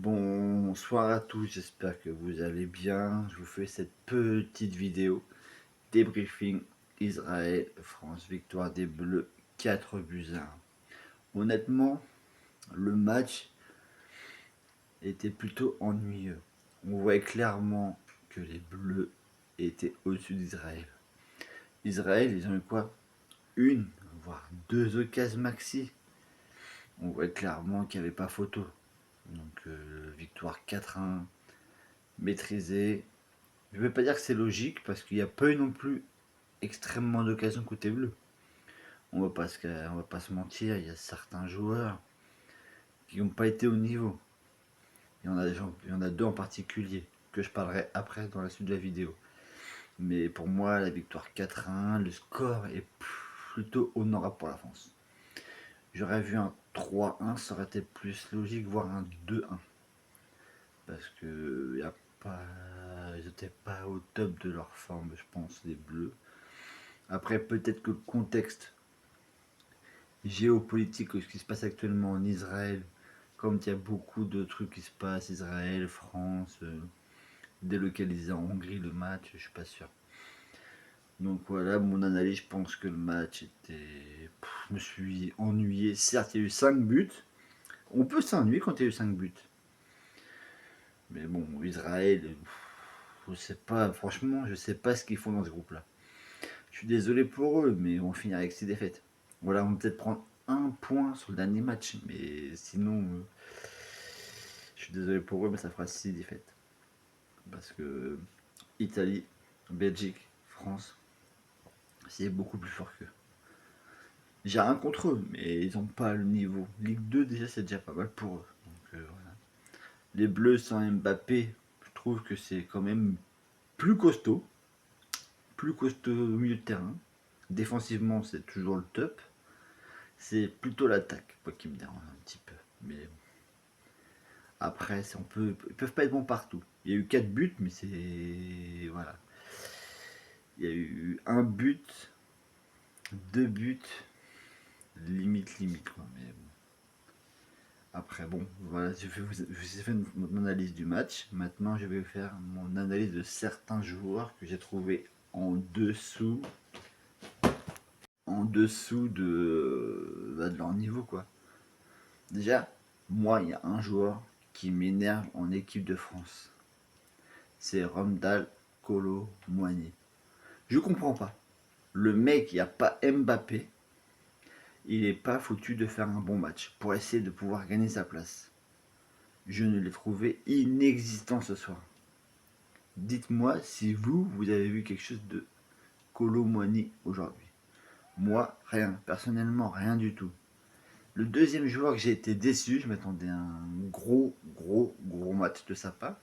Bonsoir à tous, j'espère que vous allez bien. Je vous fais cette petite vidéo débriefing Israël-France, victoire des Bleus 4-1. Honnêtement, le match était plutôt ennuyeux. On voyait clairement que les Bleus étaient au-dessus d'Israël. Israël, ils ont eu quoi? Une, voire deux occasions maxi. On voit clairement qu'il n'y avait pas photo. Donc victoire 4-1, maîtrisée. Je ne vais pas dire que c'est logique parce qu'il n'y a pas eu non plus extrêmement d'occasions côté bleu. On va pas se mentir, il y a certains joueurs qui n'ont pas été au niveau. Il y en a deux en particulier que je parlerai après dans la suite de la vidéo. Mais pour moi, la victoire 4-1, le score est plutôt honorable pour la France. J'aurais vu un 3-1, ça aurait été plus logique, voire un 2-1. Parce que y a pas, ils n'étaient pas au top de leur forme, je pense, les Bleus. Après, peut-être que le contexte géopolitique, ce qui se passe actuellement en Israël, comme il y a beaucoup de trucs qui se passent, Israël, France, délocalisé en Hongrie le match, je suis pas sûr. Donc voilà, mon analyse, je pense que le match était... je me suis ennuyé. Certes, il y a eu 5 buts. On peut s'ennuyer quand il y a eu 5 buts. Mais bon, Israël, je sais pas, franchement, je sais pas ce qu'ils font dans ce groupe-là. Je suis désolé pour eux, mais on finit avec 6 défaites. Voilà, on va peut-être prendre un point sur le dernier match, mais sinon, je suis désolé pour eux, mais ça fera 6 défaites. Parce que Italie, Belgique, France, c'est beaucoup plus fort qu'eux. J'ai rien contre eux, mais ils n'ont pas le niveau. Ligue 2, déjà, c'est déjà pas mal pour eux. Donc, voilà. Les Bleus sans Mbappé, je trouve que c'est quand même plus costaud. Plus costaud au milieu de terrain. Défensivement, c'est toujours le top. C'est plutôt l'attaque, quoi, qui me dérange un petit peu. Mais après, ils peuvent pas être bons partout. Il y a eu 4 buts, mais c'est... Voilà. Il y a eu un but, deux buts, limite, quoi. Mais bon. Après, bon, voilà, je vous ai fait mon analyse du match. Maintenant, je vais faire mon analyse de certains joueurs que j'ai trouvé en dessous de leur niveau, quoi. Déjà, moi, il y a un joueur qui m'énerve en équipe de France. C'est Ramdal Kolo Muani. Je comprends pas. Le mec, il n'y a pas Mbappé. Il n'est pas foutu de faire un bon match pour essayer de pouvoir gagner sa place. Je ne l'ai trouvé inexistant ce soir. Dites-moi si vous avez vu quelque chose de Kolo Muani aujourd'hui. Moi, rien. Personnellement, rien du tout. Le deuxième joueur que j'ai été déçu, je m'attendais à un gros match de sa part,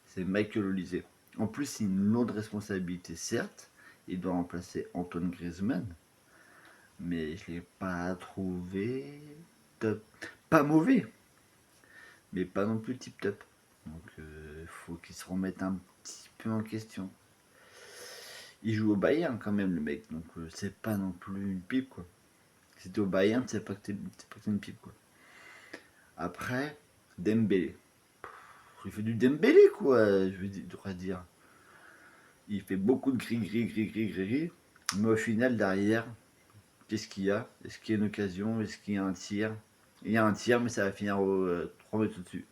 c'est Michael Olise. En plus, c'est une lourde responsabilité, certes. Il doit remplacer Antoine Griezmann. Mais je ne l'ai pas trouvé top. Pas mauvais, mais pas non plus tip top. Donc il faut qu'il se remette un petit peu en question. Il joue au Bayern quand même, le mec, donc c'est pas non plus une pipe, quoi. Si t'es au Bayern, c'est pas que t'es une pipe, quoi. Après, Dembélé. Il fait du Dembélé, quoi, je devrais dire. Il fait beaucoup de gris, mais au final, derrière, qu'est-ce qu'il y a? Est-ce qu'il y a une occasion? Est-ce qu'il y a un tir? Il y a un tir, mais ça va finir au 3 mètres au-dessus.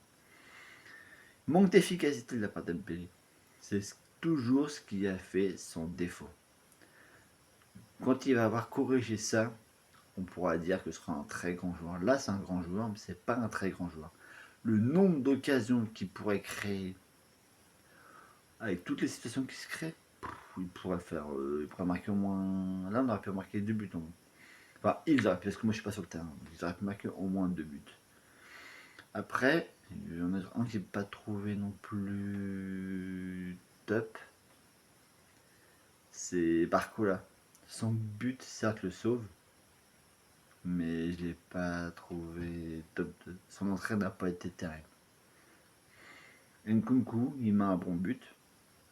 Manque d'efficacité de la part d'Dembélé. C'est toujours ce qui a fait son défaut. Quand il va avoir corrigé ça, on pourra dire que ce sera un très grand joueur. Là, c'est un grand joueur, mais c'est pas un très grand joueur. Le nombre d'occasions qu'il pourrait créer, avec toutes les situations qui se créent, il pourrait marquer au moins. Là, on aurait pu marquer 2 buts au moins. Enfin, ils auraient pu, parce que moi je suis pas sur le terrain. Ils auraient pu marquer au moins 2 buts. Après, il y en a un que j'ai pas trouvé non plus top. C'est Barcola. Son but, certes, le sauve, mais je l'ai pas trouvé top. Son entrée n'a pas été terrible. Nkunku, il met un bon but,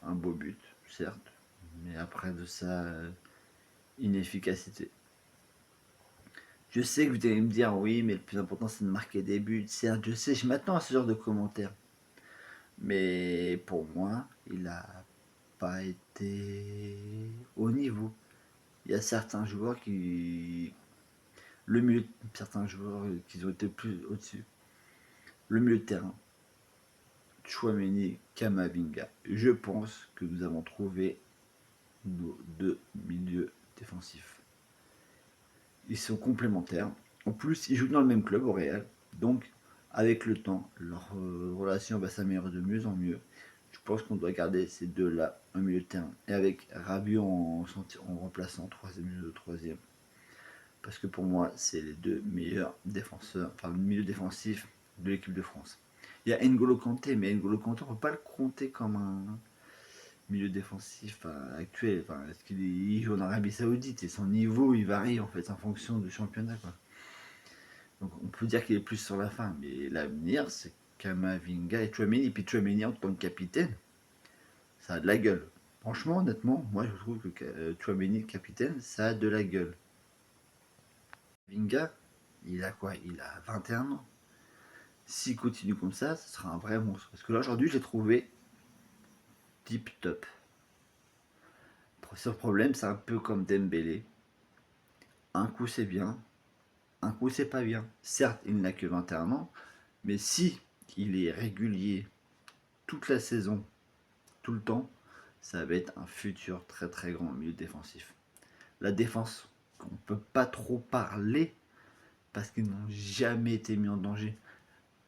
un beau but, certes, mais après de ça, inefficacité. Je sais que vous allez me dire oui, mais le plus important c'est de marquer des buts. Certes, je sais, je m'attends à ce genre de commentaires. Mais pour moi, il n'a pas été au niveau. Il y a certains joueurs qui. Le milieu, certains joueurs qui ont été plus au-dessus. Le milieu de terrain, Tchouaméni, Kamavinga. Je pense que nous avons trouvé nos deux milieux défensifs. Ils sont complémentaires. En plus, ils jouent dans le même club au Real. Donc, avec le temps, leur relation va s'améliorer de mieux en mieux. Je pense qu'on doit garder ces deux-là au milieu de terrain. Et avec Rabiot en remplaçant, troisième milieu de troisième. Parce que pour moi, c'est les deux meilleurs défenseurs, enfin le milieu défensif de l'équipe de France. Il y a N'Golo Kanté, mais N'Golo Kanté, on ne peut pas le compter comme un milieu défensif actuel. Enfin, est-ce qu'il joue en Arabie Saoudite et son niveau il varie en fait en fonction du championnat, quoi. Donc on peut dire qu'il est plus sur la fin, mais l'avenir c'est Kamavinga et Tchouaméni. Et puis Tchouaméni en tant que capitaine, ça a de la gueule. Franchement, honnêtement, moi je trouve que Tchouaméni capitaine, ça a de la gueule. Vinga, il a quoi? Il a 21 ans. S'il continue comme ça, ce sera un vrai monstre. Parce que là aujourd'hui, j'ai trouvé tip top. Le problème, c'est un peu comme Dembélé. Un coup c'est bien, un coup c'est pas bien. Certes, il n'a que 21 ans, mais si il est régulier toute la saison, tout le temps, ça va être un futur très très grand milieu défensif. La défense, on ne peut pas trop parler parce qu'ils n'ont jamais été mis en danger.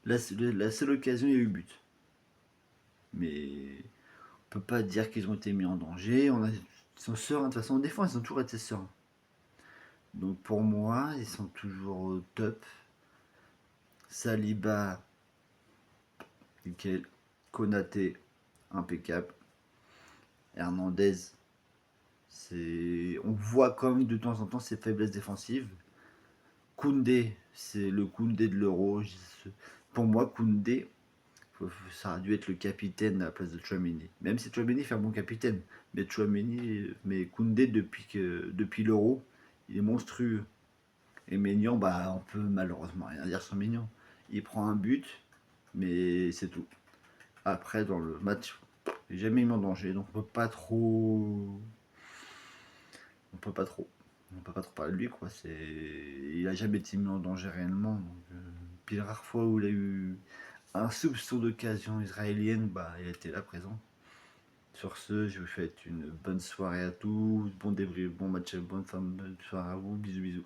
La seule occasion, il y a eu but. Mais on peut pas dire qu'ils ont été mis en danger. Ils sont sereins. De toute façon, en défense, ils ont toujours été sereins. Donc pour moi, ils sont toujours au top. Saliba, nickel. Konaté, impeccable. Hernandez, on voit quand même de temps en temps ses faiblesses défensives. Koundé, c'est le Koundé de l'Euro. Pour moi, Koundé, ça aurait dû être le capitaine à la place de Chouameni. Même si Chouameni fait un bon capitaine, mais Koundé depuis l'Euro, il est monstrueux. Et Maignan, bah on peut malheureusement rien dire sur Maignan. Il prend un but, mais c'est tout. Après dans le match, il n'est jamais mis en danger, donc on peut pas trop. On peut pas trop. On peut pas trop parler de lui, quoi. Il a jamais été mis en danger réellement. Puis les rares fois où il a eu un soupçon d'occasion israélienne, bah il était là présent. Sur ce, je vous souhaite une bonne soirée à tous, bon débrief, bon match, bonne soirée à vous, bisous bisous.